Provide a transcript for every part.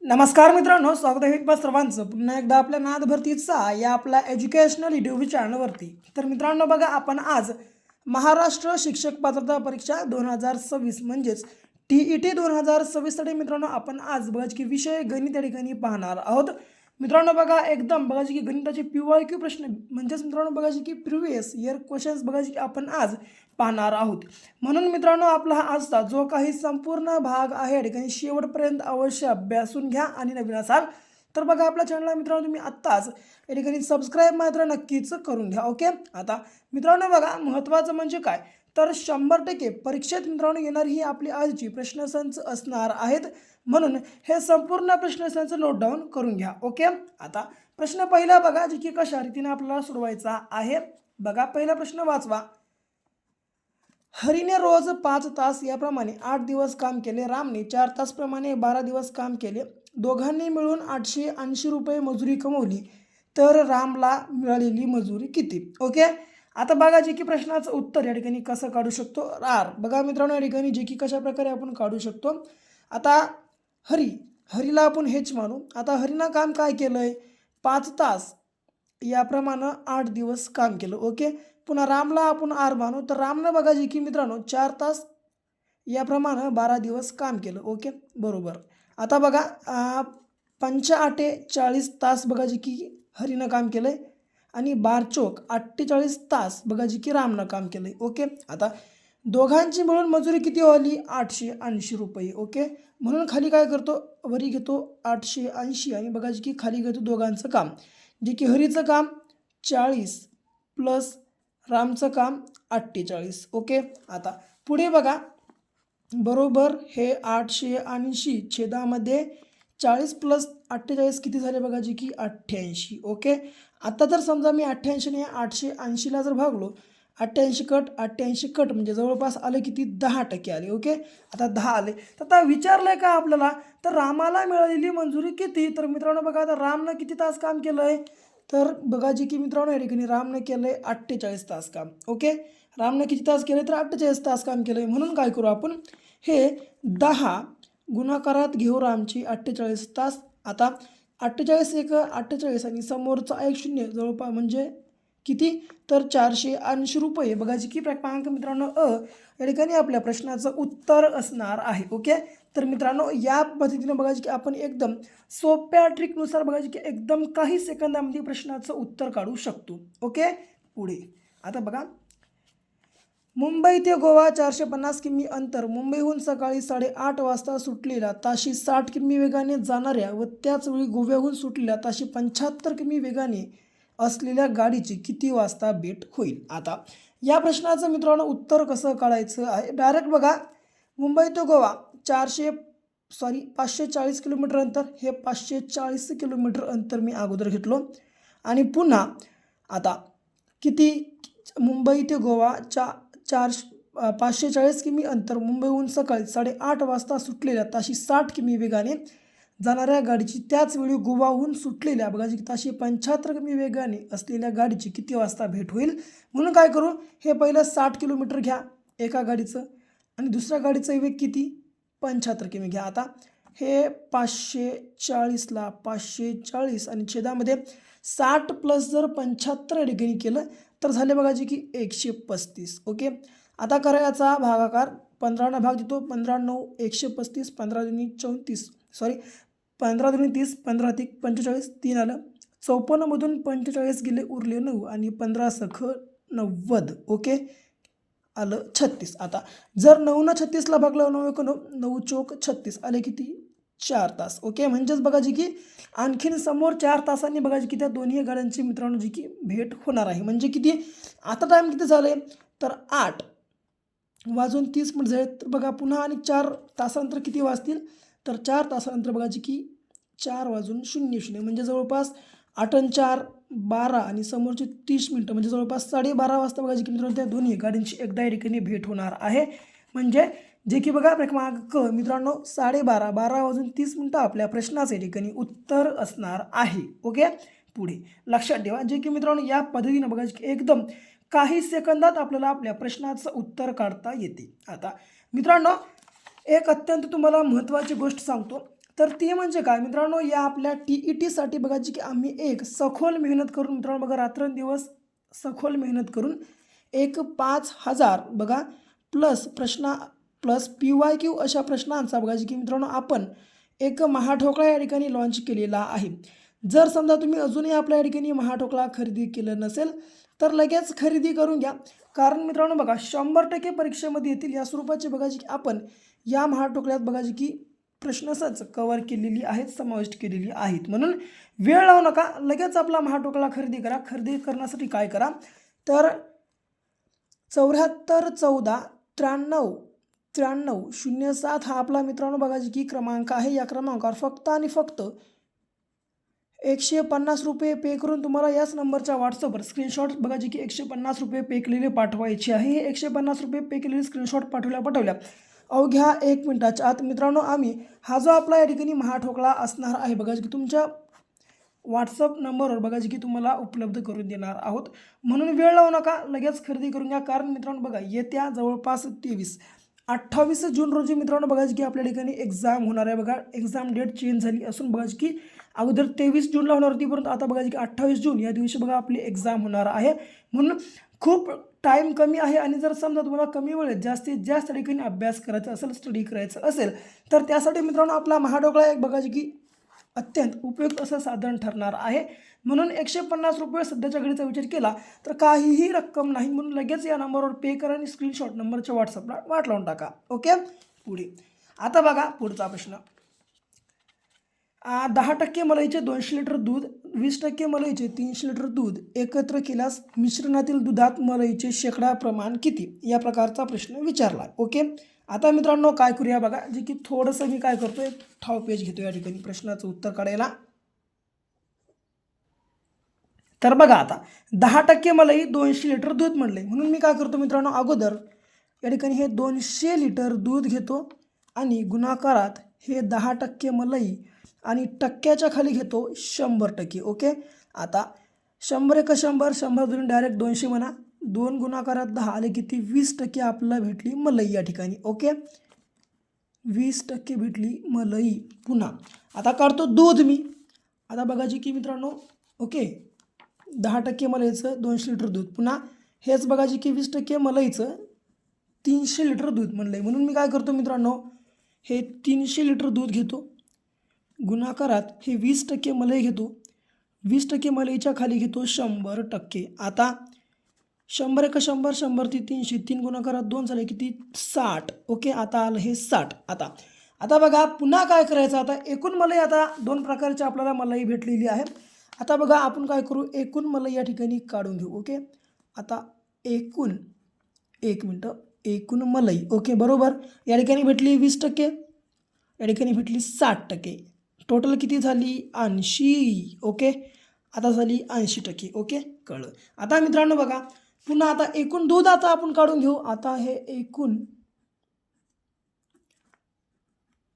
नमस्कार मित्रांनो, स्वागत आहे तुम्हा सर्वांचं पुन्हा एकदा आपल्या नाद भरतीचा या आपल्या एज्युकेशनल यूट्यूब चॅनलवरती. तर मित्रांनो बघा, आपण आज महाराष्ट्र शिक्षक पात्रता परीक्षा 2026 म्हणजेच TET 2026साठी मित्रांनो आपण आज बघायचे की विषय गणित या ठिकाणी पाहणार आहोत. मित्रांनो बघा, एकदम बघायचे की गणिताचे PYQ प्रश्न म्हणजेच मित्रांनो बघायचे की प्रिव्हियस इयर क्वेश्चन्स बघायचे की आपण आज पाहणार आहोत. म्हणून मित्रांनो आपला हा आजचा जो काही संपूर्ण भाग आहे या ठिकाणी शेवटपर्यंत अवश्य अभ्यासून घ्या. आणि नवीन असाल तर बघा आपल्या चॅनलला मित्रांनो तुम्ही आत्ताच या ठिकाणी सबस्क्राईब मात्र नक्कीच करून घ्या. ओके, आता मित्रांनो बघा, महत्त्वाचं म्हणजे काय तर 100% परीक्षेत मित्रांनो येणारी ही आपली आजची प्रश्नसंच असणार आहेत. म्हणून हे संपूर्ण प्रश्नसंच नोट डाऊन करून घ्या. ओके, आता प्रश्न पहिला बघा, जे की कशा रीतीने आपल्याला सोडवायचा आहे. बघा, पहिला प्रश्न वाचवा. हरीने रोज 5 तास याप्रमाणे 8 दिवस काम केले. रामने 4 तास प्रमाणे 12 दिवस काम केले. दोघांनी मिळून 880 रुपये मजुरी कमवली. तर रामला मिळालेली मजुरी किती? ओके, आता बघा जे की प्रश्नाचं उत्तर या ठिकाणी कसं काढू शकतो. बघा मित्रांनो, या ठिकाणी जे की कशा प्रकारे आपण काढू शकतो. आता हरीला आपण हेच मानू. आता हरीनं काम काय केलं आहे, 5 तास याप्रमाणे 8 दिवस काम केलं. ओके, पुन्हा रामला आपण आर मानू. तर रामनं बघा जी की मित्रांनो 4 तास याप्रमाणे 12 दिवस काम केलं. ओके, बरोबर. आता बघा 45 तास बघा जी की हरीनं काम केलं आहे आणि 48 तास बघा जी की रामनं काम केलं आहे. ओके, आता दोघांची मिळून मजुरी किती आली, 880 रुपये. ओके, म्हणून खाली काय करतो, वरी घेतो 880 आणि बघा जी की खाली घेतो दोघांचं काम. जे की हरीचं काम 40 प्लस रामचं काम 48. ओके, आता पुढे बघा, बरोबर हे 880 छेदामध्ये 40 प्लस 48 किती झाले बघा जी की 88. ओके, आता जर समजा मी 88 ने 880ला जर भागलो, 88 कट म्हणजे जवळपास आले किती, 10% आले. ओके, आता 10 आले. तर आता विचारलं आहे का आपल्याला, तर रामाला मिळालेली मंजुरी किती. तर मित्रांनो बघा, आता रामनं किती तास काम केलं आहे, तर बघा जी की मित्रांनो या ठिकाणी रामनं केलं आहे 48 तास काम. ओके, रामनं किती तास केलं, तर 48 तास काम केलं आहे. म्हणून काय करू आपण, हे 10 गुणाकारात घेऊ रामची 48 तास. आता 48 एक 48 आणि समोरचा एक शून्य जवळपास म्हणजे किती, तर 480 रुपये बघा जी की क्रमांक मित्रांनो या ठिकाणी आपल्या प्रश्नाचं उत्तर असणार आहे. ओके, तर मित्रांनो या पद्धतीने बघा की आपण एकदम सोप्या ट्रिकनुसार बघा की एकदम काही सेकंदामध्ये प्रश्नाचं उत्तर काढू शकतो. ओके, पुढे आता बघा, मुंबई ते गोवा 450 किमी अंतर. मुंबईहून सकाळी 8:30 वाजता सुटलेल्या ताशी 60 किमी वेगाने जाणाऱ्या व त्याचवेळी गोव्याहून सुटलेल्या ताशी 75 किमी वेगाने असलेल्या गाडीची किती वाजता भेट होईल? आता या प्रश्नाचं मित्रांनो उत्तर कसं काढायचं आहे, डायरेक्ट बघा, मुंबई ते गोवा 540 किलोमीटर अंतर, हे 540 किलोमीटर अंतर मी अगोदर घेतलो. आणि पुन्हा आता किती, मुंबई ते गोवाच्या 540 किमी अंतर, मुंबईहून सकाळी 8:30 वाजता सुटलेल्या ताशी 60 किमी वेगाने जाणाऱ्या गाडीची त्याचवेळी गोवाहून सुटलेल्या बघा जी ताशी 75 किमी वेगाने असलेल्या गाडीची किती वाजता भेट होईल. म्हणून काय करू, हे पहिलं 60 किलोमीटर घ्या एका गाडीचं आणि दुसऱ्या गाडीचं वेग किती, 75 किमी घ्या. आता हे 540ला 540 आणि छेदामध्ये 60 प्लस जर 75 ठिकाणी केलं तर झाले बघा जी की 135. ओके, आता करायचा भागाकार, 15 भाग देतो, 15 9 135, 15 दुनी 34 15 दुनी 30, 15 अधिक 45 3 आलं, 54मधून 45 गेले, उरले 9 आणि 15 सख 90. ओके, आलं 36. आता जर 9 न 36ला भागलं, 9 1 9, 9 चौक 36 आले किती, 4 तास. ओके, म्हणजेच बघा जी की आणखीन समोर 4 तासांनी बघा जी की त्या दोन्ही गाड्यांची मित्रांनो जी की भेट होणार आहे. म्हणजे किती, आता टाईम किती झाले, तर 8:30 झाले. तर बघा पुन्हा आणि 4 तासानंतर किती वाजतील, तर 4 तासानंतर बघा जी की 4:00 म्हणजे जवळपास 8 आणि 4 12 आणि समोरची 30 मिनटं म्हणजे जवळपास 12:30 वाजता बघा जी की मित्रांनो त्या दोन्ही गाड्यांची एकदा या ठिकाणी भेट होणार आहे. म्हणजे जे की बघा क्रमांक मित्रांनो 12:30 आपल्या प्रश्नाचे या ठिकाणी उत्तर असणार आहे. ओके, पुढे लक्षात ठेवा, जे की मित्रांनो या पद्धतीने बघा की एकदम काही सेकंदात आपल्याला आपल्या प्रश्नाचं उत्तर काढता येते. आता मित्रांनो एक अत्यंत तुम्हाला महत्त्वाची गोष्ट सांगतो. तर ती म्हणजे काय मित्रांनो, या आपल्या TETसाठी बघा जी की आम्ही एक सखोल मेहनत करून मित्रांनो बघा रात्रंदिवस सखोल मेहनत करून एक 5,000 बघा प्लस PYQ अशा प्रश्नांचा बघा जी की मित्रांनो आपण एक महाठोकळा या ठिकाणी लॉन्च केलेला आहे. जर समजा तुम्ही अजूनही आपल्या या ठिकाणी महाठोकळा खरेदी केलं नसेल तर लगेच खरेदी करून घ्या. कारण मित्रांनो बघा 100% परीक्षेमध्ये येतील या स्वरूपाचे बघा जी की आपण या महाठोकळ्यात बघा जी की प्रश्नसच कव्हर केलेली आहेत, समाविष्ट केलेली आहेत. म्हणून वेळ लावू नका, लगेच आपला महाठोकळा खरेदी करा. खरेदी करण्यासाठी काय करा तर 74 14 93 93 07 हा आपला मित्रांनो बघा जी की क्रमांक आहे. या क्रमांकावर फक्त आणि फक्त 150 रुपये पे करून तुम्हाला याच नंबरच्या व्हॉट्सअपवर स्क्रीनशॉट बघा जी की 150 रुपये पे केलेले पाठवायचे आहे. हे 150 रुपये पे केलेले स्क्रीनशॉट पाठवल्या अवघ्या 1 मिनिटाच्या आत मित्रांनो आम्ही हा जो आपला या ठिकाणी महाठोकळा असणार आहे बघा जी की तुमच्या व्हॉट्सअप नंबरवर बघा जी की तुम्हाला उपलब्ध करून देणार आहोत. म्हणून वेळ लावू नका, लगेच खरेदी करून घ्या. कारण मित्रांनो बघा येत्या जवळपास 28 जून रोजी मित्रांनो बघा जी की आपल्या ठिकाणी एक्झाम होणार आहे. बघा एक्झाम डेट चेंज झाली असून बघा जी की अगोदर 23 जूनला होणार होती, परंतु आता बघा जी की 28 जून या दिवशी बघा आपली एक्झाम होणार आहे. म्हणून खूप टाईम कमी आहे आणि जर समजा तुम्हाला कमी वेळेत जास्तीत जास्त ठिकाणी अभ्यास करायचा असेल, स्टडी करायचं असेल तर त्यासाठी मित्रांनो आपला महाठोकळा एक बघा जी की अत्यंत उपयुक्त असं साधन ठरणार आहे. म्हणून 150 रुपये सध्याच्या घडीचा विचार केला तर काहीही रक्कम नाही. म्हणून लगेच या नंबरवर पे करा आणि स्क्रीनशॉट नंबरच्या व्हॉट्सअपला वाट लावून टाका. ओके, पुढे आता बघा पुढचा प्रश्न. 10% मलईचे 200 लिटर दूध, 20% मलईचे 300 लिटर दूध एकत्र केल्यास मिश्रणातील दुधात मलईचे शेकडा प्रमाण किती, या प्रकारचा प्रश्न विचारला. ओके, आता मित्रांनो काय करूया बघा जे की थोडंसं मी काय करतो एक ठाव पेज घेतो या ठिकाणी प्रश्नाचं उत्तर काढायला. तर बघा आता 10% मलई 200 लिटर दूध म्हणले, म्हणून मी काय करतो मित्रांनो अगोदर या ठिकाणी हे 200 लिटर दूध घेतो आणि गुणाकारात हे 10% मलई आणि टक्क्याच्या खाली घेतो 100%. ओके, आता 100 एक 100 100 धरून डायरेक्ट 200 म्हणा, 2 गुणाकारात 10 आले किती 20% आपल्याला भेटली मलई या ठिकाणी. ओके, 20% भेटली मलई. पुन्हा आता काढतो दूध मी. आता बघा जी की मित्रांनो ओके 10% मलईचं 200 लिटर दूध, पुन्हा हेच बघा जी की 20% मलईचं 300 लिटर दूध म्हणलं आहे. म्हणून मी काय करतो मित्रांनो हे 300 लिटर दूध घेतो, गुणाकारात हे 20% मलई घेतो, 20% मलईच्या खाली घेतो 100%. आता 100 एक 100 100 ती 300, 3 गुणाकारात 2 झाले किती 60. ओके, आता आलं हे 60. आता बघा पुन्हा काय करायचं, आता एकूण मलई आता 2 प्रकारची आपल्याला मलई भेटलेली आहे. आता बघा आपण काय करू एकूण मलई या ठिकाणी काढून घेऊ. ओके, आता एकूण 1 मिनटं एकूण मलई ओके बरोबर या ठिकाणी भेटली 20%, या ठिकाणी भेटली 60%, टोटल किती झाली 80. ओके, आता झाली 80%. ओके, कळलं. आता मित्रांनो बघा पुन्हा आता एकूण दूध आता आपण काढून घेऊ. आता हे एकूण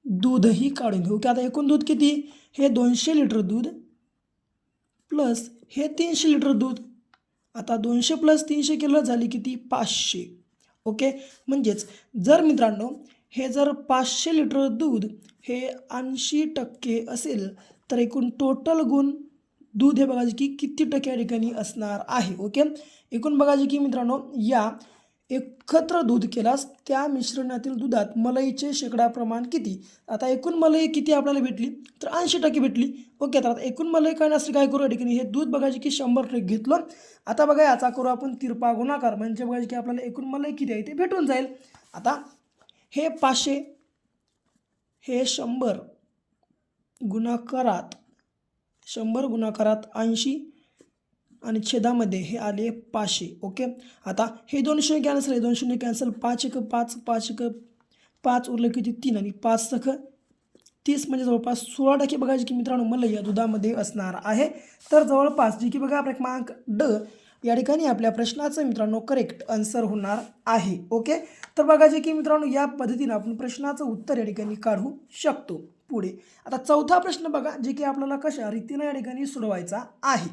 दूधही काढून घेऊ की आता एकूण दूध किती हे 200 लिटर दूध प्लस हे 300 लिटर दूध. आता 200 + 300 केलं झाली किती 500. ओके, म्हणजेच जर मित्रांनो हे जर 500 लिटर दूध हे 80% असेल तर एकूण टोटल गुण दूध हे बघा की किती टक्के या ठिकाणी असणार आहे. ओके, एकूण बघा की मित्रांनो या एकत्र दूध केल्यास त्या मिश्रणातील दुधात मलईचे शेकडा प्रमाण किती. आता एकूण मलई किती आपल्याला भेटली तर 80% भेटली. ओके, तर आता एकूण मलई काढण्यासाठी काय करू या ठिकाणी हे दूध बघा की 100% घेतलं. आता बघा याचा करू आपण तिरपा गुणाकार, म्हणजे बघा की आपल्याला एकूण मलई किती आहे ते भेटून जाईल. आता हे 500 हे 100 गुणाकारात 100 गुणाकारात 80 आणि छेदामध्ये हे आले 500. ओके, आता हे 200 कॅन्सल आहे, 200 कॅन्सल, 5 एक 5 5 एक 5 उरलं किती 3 आणि 5 सख 30 म्हणजे जवळपास 16% बघा जी की मित्रांनो मलई या दुधामध्ये असणार आहे. तर जवळपास जी की बघा क्रमांक ड या ठिकाणी आपल्या प्रश्नाचं मित्रांनो करेक्ट आन्सर होणार आहे. ओके, तर बघा जे की मित्रांनो या पद्धतीने आपण प्रश्नाचं उत्तर या ठिकाणी काढू शकतो. पुढे आता चौथा प्रश्न बघा जे की आपल्याला कशा रीतीने या ठिकाणी सोडवायचा आहे.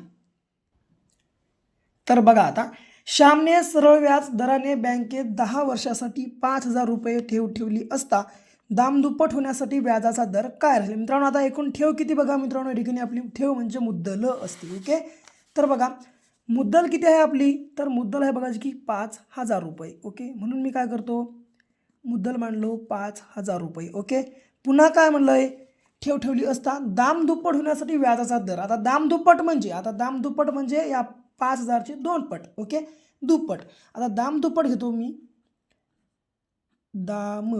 तर बघा आता श्यामने सरळ व्याज दराने बँकेत 10 वर्षासाठी 5,000 रुपये ठेव ठेवली असता दाम दुप्पट होण्यासाठी व्याजाचा दर काय राहील? मित्रांनो आता एकूण ठेव किती बघा मित्रांनो, या ठिकाणी आपली ठेव म्हणजे मुद्दल असते. ओके, तर बघा मुद्दल किती आहे आपली, तर मुद्दल आहे बघा की 5,000 रुपये. ओके, म्हणून मी काय करतो, मुद्दल मांडलो 5,000 रुपये. ओके, पुन्हा काय म्हणलं आहे, ठेव ठेवली असता दाम दुप्पट होण्यासाठी व्याजाचा दर. आता दाम दुप्पट म्हणजे या 5,000चे 2 पट. ओके, दुप्पट. आता दाम दुप्पट घेतो मी, दाम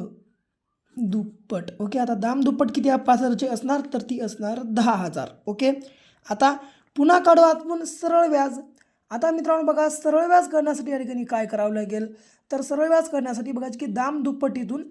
दुप्पट. ओके, आता दाम दुप्पट किती आहे 5,000चे असणार, तर ती असणार 10,000. ओके, आता पुन्हा काढू आपण सरळ व्याज. आता मित्रांनो बघा सरळ व्याज करण्यासाठी या ठिकाणी काय करावं लागेल, तर सरळ व्याज करण्यासाठी बघायचं की दाम दुप्पटीतून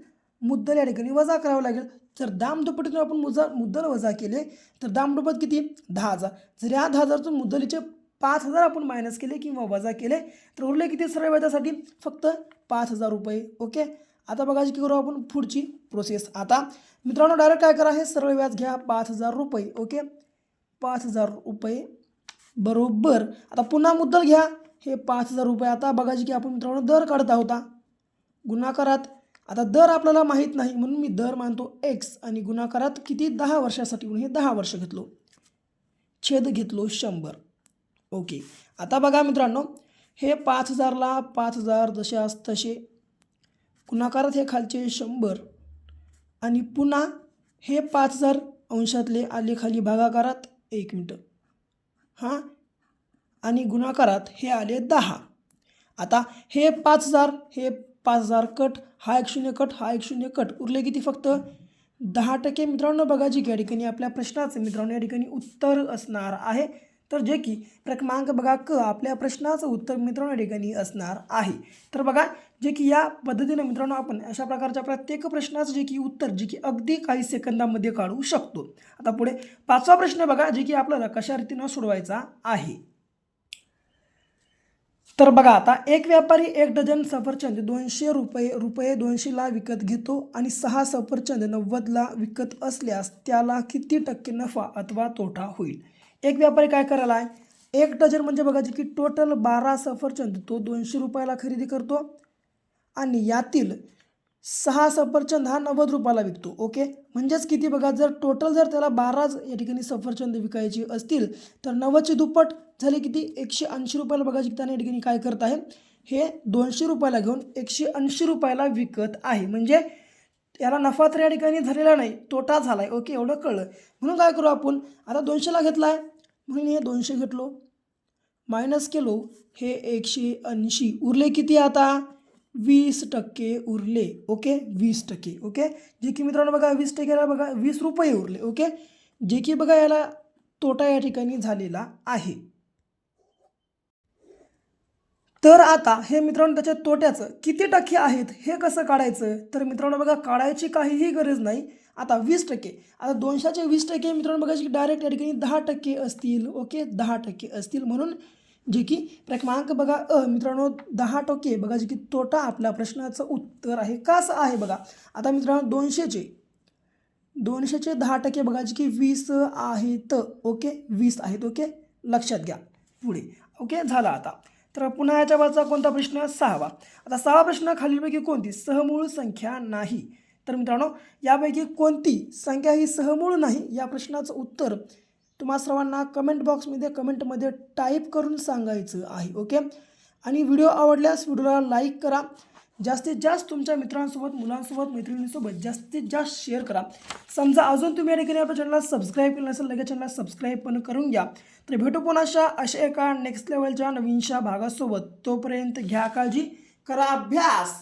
मुद्दल या ठिकाणी वजा करावं लागेल. जर दाम दुप्पटीतून आपण मुद्दल वजा केले तर दाम दुप्पट किती 10,000. जर या 10,000तून मुद्दलीचे 5,000 आपण मायनस केले किंवा वजा केले तर उरले किती सरळ व्याजासाठी, फक्त 5,000 रुपये. ओके, आता बघायची की करू आपण पुढची प्रोसेस. आता मित्रांनो डायरेक्ट काय करा, हे सरळ व्याज घ्या 5,000 रुपये. ओके, 5,000 रुपये बरोबर. आता पुन्हा मुद्दल घ्या हे 5,000 रुपये. आता बघायची की आपण मित्रांनो दर काढत आहोत गुणाकारात. आता दर आपल्याला माहीत नाही म्हणून मी दर मानतो x आणि गुणाकारात किती 10 वर्षासाठी म्हणून हे 10 वर्ष घेतलो, छेद घेतलो 100. ओके, आता बघा मित्रांनो हे 5,000ला 5,000 जसे तसे गुणाकारात हे खालचे 100 आणि पुन्हा हे 5,000 अंशातले आले खाली भागाकारात 1 मिनटं हां आणि गुणाकारात हे आले 10. आता हे 5,000 कट, हा 1 0 कट, हा 1 0 कट, उरले किती फक्त 10%. मित्रांनो बघा जी या ठिकाणी आपल्या प्रश्नाचं मित्रांनो या ठिकाणी उत्तर असणार आहे, तर जे की क्रमांक बघा क आपल्या प्रश्नाचं उत्तर मित्रांनो या ठिकाणी असणार आहे. तर बघा जे की या पद्धतीने मित्रांनो आपण अशा प्रकारच्या प्रत्येक प्रश्नाचं जे की उत्तर जे की अगदी काही सेकंदामध्ये काढू शकतो. आता पुढे 5वा प्रश्न बघा जे की आपल्याला कशा रीतीनं सोडवायचा आहे. तर बघा आता एक व्यापारी 1 डझन सफरचंद 200 रुपये 200ला विकत घेतो आणि 6 सफरचंद 90ला विकत असल्यास त्याला किती टक्के नफा अथवा तोटा होईल? एक व्यापारी काय करायला आहे, 1 डझन म्हणजे बघा की टोटल 12 सफरचंद तो 200 रुपयाला खरेदी करतो आणि यातील 6 सफरचंद हा 90 रुपयाला विकतो. ओके, म्हणजेच किती बघा, जर टोटल जर त्याला 12 या ठिकाणी सफरचंद विकायची असतील तर 90ची दुप्पट झाले किती 180 रुपयाला. बघा त्याने या ठिकाणी काय करत आहे, हे 200 रुपयाला घेऊन 180 रुपयाला विकत आहे. म्हणजे याला नफा तर या ठिकाणी झालेला नाही, तोटा झाला आहे. ओके, एवढं कळलं. म्हणून काय करू आपण, आता 200ला घेतला आहे म्हणून हे 200 घेतलो, मायनस केलो हे 180, उरले किती आता 20% उरले. ओके, 20%. ओके, जे की मित्रांनो बघा 20%ला बघा 20 रुपये उरले. ओके, जे की बघा याला तोटा या ठिकाणी झालेला आहे. तर आता हे मित्रांनो त्याच्या तोट्याचं किती टक्के आहेत हे कसं काढायचं, तर मित्रांनो बघा काढायची काहीही गरज नाही. आता 20%, आता 200चे 20% मित्रांनो बघा की डायरेक्ट या ठिकाणी 10% असतील. ओके, 10% असतील म्हणून जे की क्रमांक बघा मित्रांनो 10% बघा जे की तोटा आपल्या प्रश्नाचं उत्तर आहे. कसं आहे बघा, आता मित्रांनो 200चे 10% बघा जे की 20 आहेत. ओके, 20 आहेत. ओके, लक्षात घ्या. पुढे ओके झाला. आता तर पुन्हा याच्यावरचा कोणता प्रश्न 6वा. आता 6वा प्रश्न खालीलपैकी कोणती सहमूळ संख्या नाही, तर मित्रांनो यापैकी कोणती संख्या ही सहमूळ नाही या प्रश्नाचं उत्तर तुम्हा सर्वांना कमेंट बॉक्समध्ये कमेंटमध्ये टाईप करून सांगायचं आहे. ओके, आणि व्हिडिओ आवडल्यास व्हिडिओला लाईक करा, जास्तीत जास्त तुमच्या मित्रांसोबत मुलांसोबत मैत्रिणींसोबत जास्तीत जास्त शेअर करा. समजा अजून तुम्ही या ठिकाणी आपल्या चॅनलला सबस्क्राईब केलं नसेल लगेच चॅनलला सबस्क्राईब पण करून घ्या. तर भेटू पुन्हा अशा एका नेक्स्ट लेवलच्या नवीनशा भागासोबत. तोपर्यंत घ्या काळजी, करा अभ्यास.